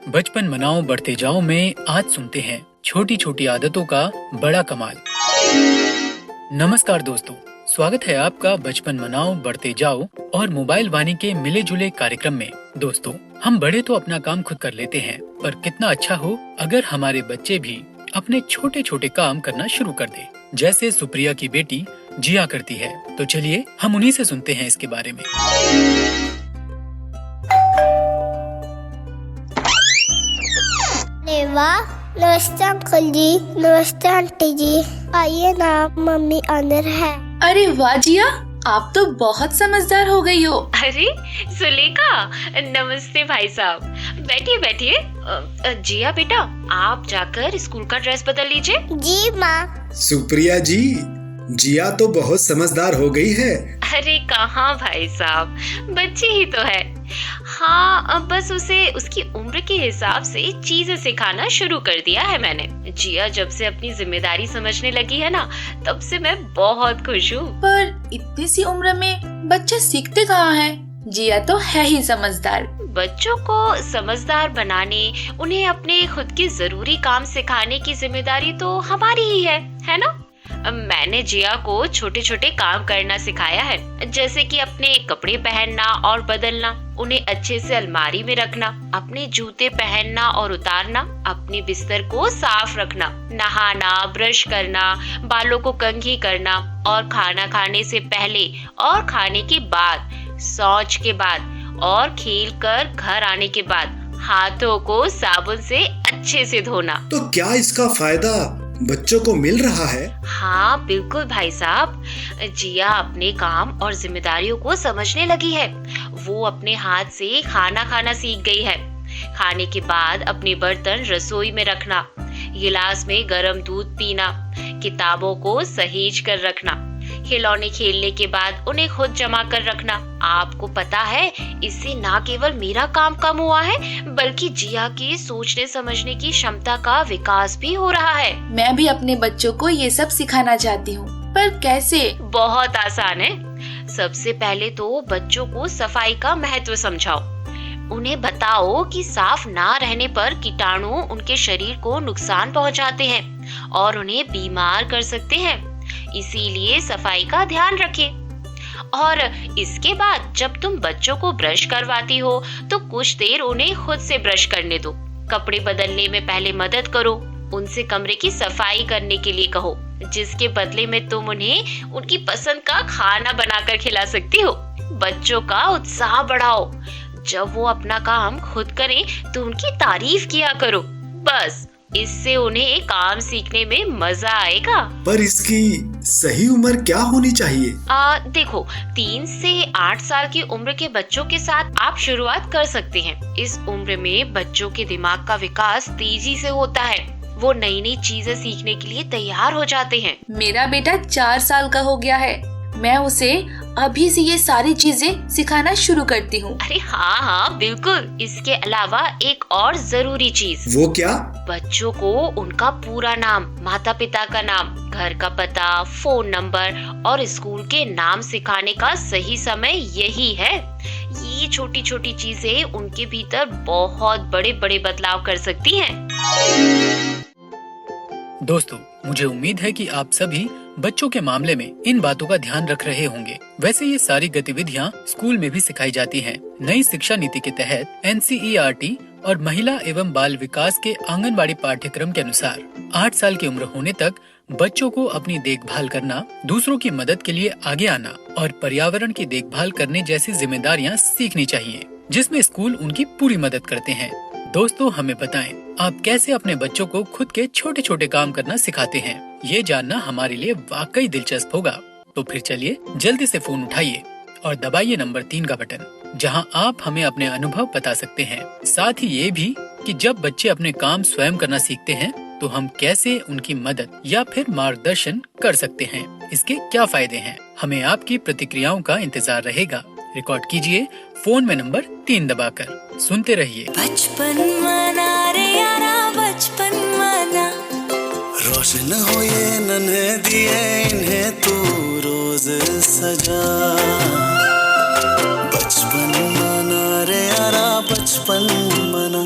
बचपन मनाओ बढ़ते जाओ में आज सुनते हैं छोटी छोटी आदतों का बड़ा कमाल। नमस्कार दोस्तों, स्वागत है आपका बचपन मनाओ बढ़ते जाओ और मोबाइल वाणी के मिले जुले कार्यक्रम में। दोस्तों, हम बड़े तो अपना काम खुद कर लेते हैं, पर कितना अच्छा हो अगर हमारे बच्चे भी अपने छोटे छोटे काम करना शुरू कर दे, जैसे सुप्रिया की बेटी जिया करती है। तो चलिए हम उन्हीं से सुनते हैं इसके बारे में। वाह, नमस्ते अंकल जी, नमस्ते आंटी जी। आइए ना, मम्मी अंदर है। अरे वाह जिया, आप तो बहुत समझदार हो गई हो। अरे सुलेखा, नमस्ते भाई साहब। बैठिए बैठिए। जिया बेटा, आप जाकर स्कूल का ड्रेस बदल लीजिए। जी माँ। सुप्रिया जी, जिया तो बहुत समझदार हो गई है। अरे कहाँ भाई साहब, बच्ची ही तो है। हाँ, अब बस उसे उसकी उम्र के हिसाब से चीजें सिखाना शुरू कर दिया है मैंने। जिया जब से अपनी जिम्मेदारी समझने लगी है ना, तब से मैं बहुत खुश हूँ। पर इतनी सी उम्र में बच्चे सीखते कहाँ हैं? जिया तो है ही समझदार। बच्चों को समझदार बनाने, उन्हें अपने खुद के जरूरी काम सिखाने की जिम्मेदारी तो हमारी ही है ना? मैंने जिया को छोटे छोटे काम करना सिखाया है, जैसे कि अपने कपड़े पहनना और बदलना, उन्हें अच्छे से अलमारी में रखना, अपने जूते पहनना और उतारना, अपने बिस्तर को साफ रखना, नहाना, ब्रश करना, बालों को कंघी करना और खाना खाने से पहले और खाने के बाद, शौच के बाद और खेल कर घर आने के बाद हाथों को साबुन से अच्छे से धोना। तो क्या इसका फायदा बच्चों को मिल रहा है? हाँ बिल्कुल भाई साहब, जिया अपने काम और जिम्मेदारियों को समझने लगी है। वो अपने हाथ से खाना खाना सीख गई है। खाने के बाद अपने बर्तन रसोई में रखना, गिलास में गर्म दूध पीना, किताबों को सहेज कर रखना, खिलौने खेलने के बाद उन्हें खुद जमा कर रखना। आपको पता है, इससे ना केवल मेरा काम कम हुआ है, बल्कि जिया की सोचने समझने की क्षमता का विकास भी हो रहा है। मैं भी अपने बच्चों को ये सब सिखाना चाहती हूँ, पर कैसे? बहुत आसान है। सबसे पहले तो बच्चों को सफाई का महत्व समझाओ। उन्हें बताओ कि साफ ना रहने पर कीटाणु उनके शरीर को नुकसान पहुंचाते हैं और उन्हें बीमार कर सकते हैं, इसीलिए सफाई का ध्यान रखें। और इसके बाद जब तुम बच्चों को ब्रश करवाती हो तो कुछ देर उन्हें खुद से ब्रश करने दो। कपड़े बदलने में पहले मदद करो। उनसे कमरे की सफाई करने के लिए कहो, जिसके बदले में तुम उन्हें उनकी पसंद का खाना बनाकर खिला सकती हो। बच्चों का उत्साह बढ़ाओ। जब वो अपना काम खुद करें तो उनकी तारीफ किया करो। बस इससे उन्हें काम सीखने में मजा आएगा। पर इसकी सही उम्र क्या होनी चाहिए? देखो, 3 से 8 साल की उम्र के बच्चों के साथ आप शुरुआत कर सकते हैं। इस उम्र में बच्चों के दिमाग का विकास तेजी से होता है। वो नई नई चीजें सीखने के लिए तैयार हो जाते हैं। मेरा बेटा 4 साल का हो गया है। मैं उसे अभी से ये सारी चीजें सिखाना शुरू करती हूँ। अरे हाँ बिल्कुल। इसके अलावा एक और जरूरी चीज। वो क्या? बच्चों को उनका पूरा नाम, माता पिता का नाम, घर का पता, फोन नंबर और स्कूल के नाम सिखाने का सही समय यही है। ये छोटी छोटी चीजें उनके भीतर बहुत बड़े बड़े बदलाव कर सकती हैं। दोस्तों, मुझे उम्मीद है कि आप सभी बच्चों के मामले में इन बातों का ध्यान रख रहे होंगे। वैसे ये सारी गतिविधियाँ स्कूल में भी सिखाई जाती हैं। नई शिक्षा नीति के तहत NCERT और महिला एवं बाल विकास के आंगनबाड़ी पाठ्यक्रम के अनुसार 8 साल की उम्र होने तक बच्चों को अपनी देखभाल करना, दूसरों की मदद के लिए आगे आना और पर्यावरण की देखभाल करने जैसी जिम्मेदारियाँ सीखनी चाहिए, जिसमें स्कूल उनकी पूरी मदद करते हैं। दोस्तों, हमें बताएं, आप कैसे अपने बच्चों को खुद के छोटे छोटे काम करना सिखाते हैं? ये जानना हमारे लिए वाकई दिलचस्प होगा। तो फिर चलिए जल्दी से फोन उठाइए और दबाइए नंबर 3 का बटन, जहां आप हमें अपने अनुभव बता सकते हैं। साथ ही ये भी कि जब बच्चे अपने काम स्वयं करना सीखते हैं तो हम कैसे उनकी मदद या फिर मार्गदर्शन कर सकते हैं, इसके क्या फायदे हैं। हमें आपकी प्रतिक्रियाओं का इंतजार रहेगा। रिकॉर्ड कीजिए फोन में नंबर 3 दबाकर। सुनते रहिए बचपन मना रे यारा, बचपन मना। रोशन हो ये नन्हे दिए, इन्हें तू रोज सजा। बचपन मना रे यारा, बचपन मना।